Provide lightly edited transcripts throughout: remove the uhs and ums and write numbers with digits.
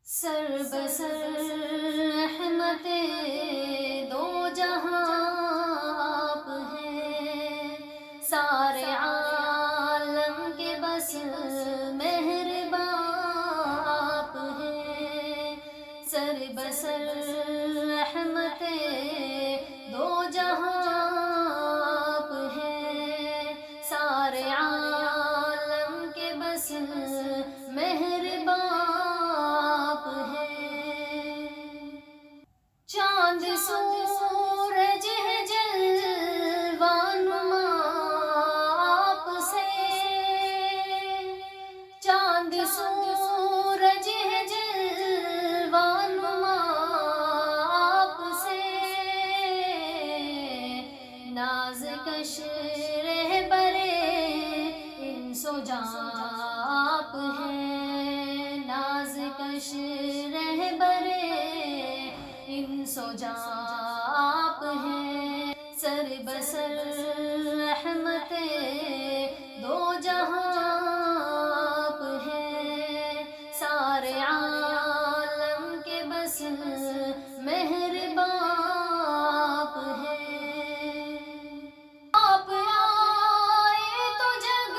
سر بسر رحمت دو جہاں آپ ہیں، سارے عالم کے بس مہرباں آپ ہیں۔ سر بسر رحمت دو جہاں آپ ہیں، سارے عالم کے بس مہرباں آپ ہیں۔ چاند سورج ہے جلوہ نما آپ سے، چاند سورج ہے جلوہ نما آپ سے، ناز کش رہبر انس و جاں آپ ہیں، ناز کش رہبر انس و جاں آپ ہیں۔ سر بسر رحمت دو جہاں آپ ہیں، سارے عالم کے بس مہرباں آپ ہیں۔ آپ آئے تو جگ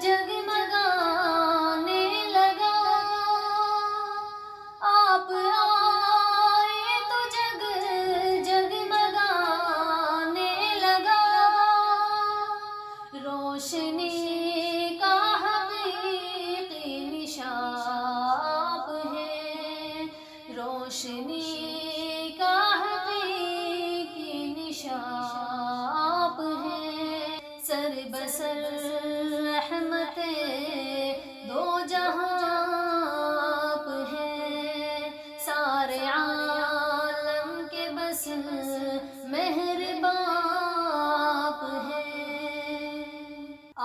جگمگانے لگا، آپ آئے تو جگ جگمگانے لگا، روشنی کا حقیقی نشاں آپ ہیں، روشنی کا حقیقی نشاں آپ ہیں۔ سر بسر رحمت دو جہاں آپ ہیں، سارے عالم کے بس مہرباں آپ ہیں۔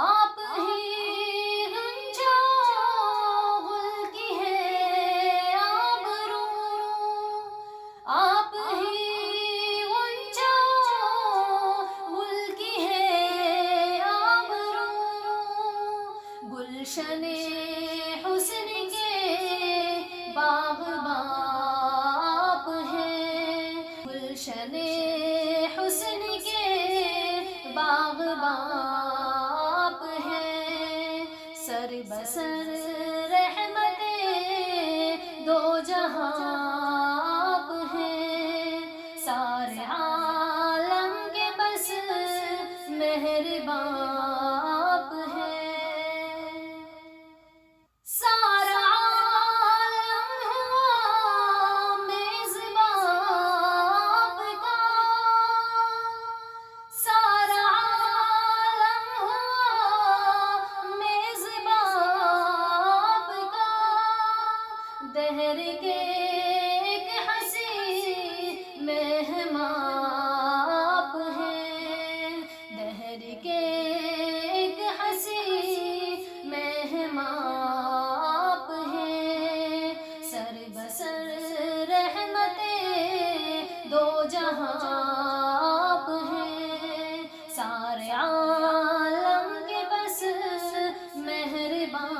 آپ ہی غنچہ گل کی ہے آبرو، آپ ہی غنچہ گل کی ہے آبرو، گلشن حسن کے باغباں آپ ہیں، گلشن حسن کے باغباں آپ ہیں۔ سر بسر رحمت دو جہاں آپ ہیں، سارے عالم کے بس مہرباں آپ ہیں۔ سارا عالم ہوا میزباں آپ کا، سارا عالم ہوا میزباں آپ کا، دہر کے ایک حسین مہماں آپ ہیں، دہر کے ایک حسین مہماں آپ ہیں۔ سر بسر رحمت دو جہاں آپ ہیں، سارے عالم کے بس مہرباں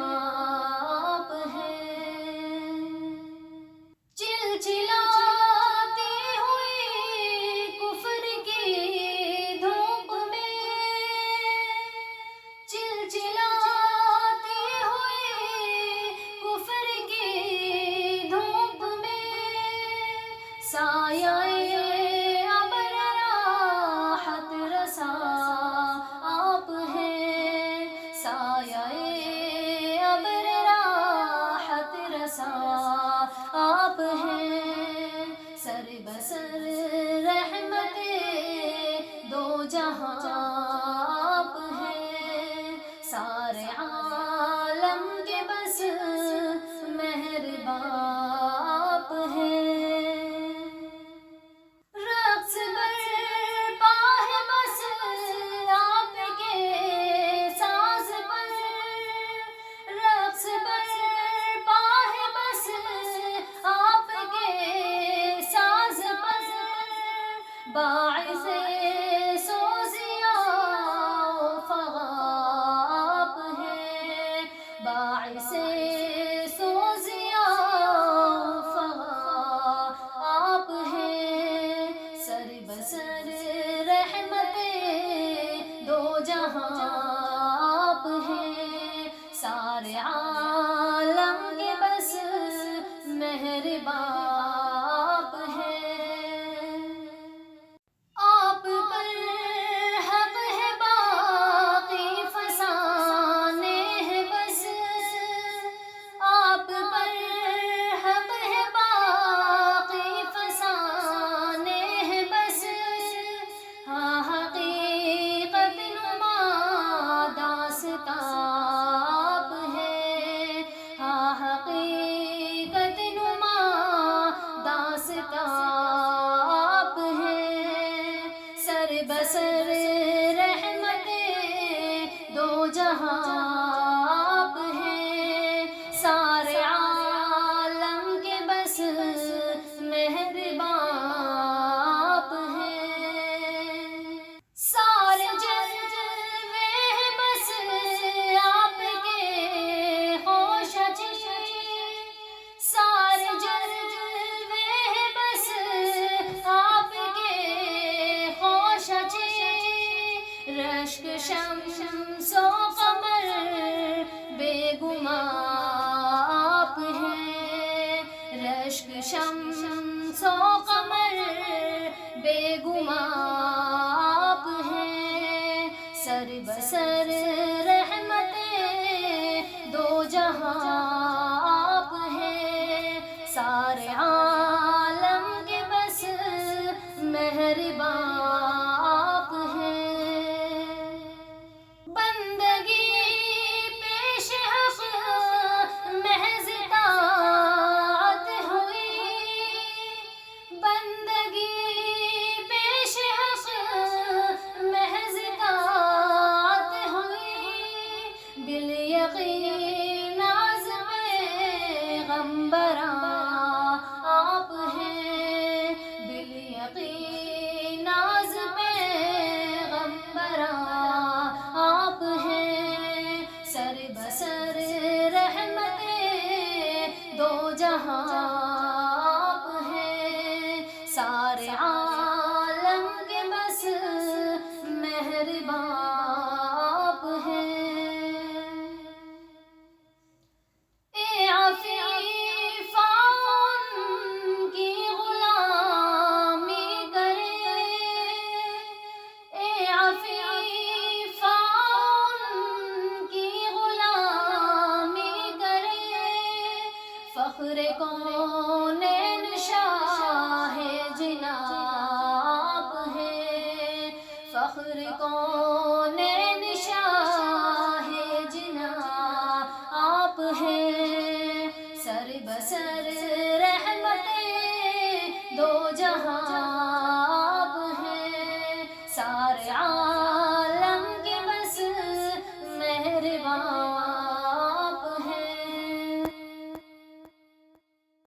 آپ ہیں۔ چلچلاتی ہوئی کفر کی دھوپ میں، چلچلاتی ہوئی کفر کی دھوپ میں، سایہ ابر راحت رساں آپ ہیں، سایہ ابر راحت رساں آپ ہیں۔ سر بسر رحمت دو جہاں آپ ہیں، سارے عالم کے بس مہرباں آپ ہیں۔ رقص برپا ہے بس آپ کے ساز پر، رقص برپا ہے بس آپ کے ساز پر، سارے عالم کے بس مہربان آپ ہیں، بندگی پیش حق محض اطاعت ہوئی، بندگی پیش حق محض اطاعت ہوئی، بالیقین عزم پیغمبراں آپ ہیں، بالیقین عزم پیغمبراں آپ ہیں، سر بسر رحمت دو جہاں آپ ہیں، سارے عالم کے بس مہربان آپ ہیں۔ اے عفیفاں ان کی غلامی کرے، اے عفیفاں ان کی غلامی کرے، فخر کونین شاہ جناں آپ ہیں، فخر کونین شاہ جناں آپ ہیں، سر بسر رحمت دو جہاں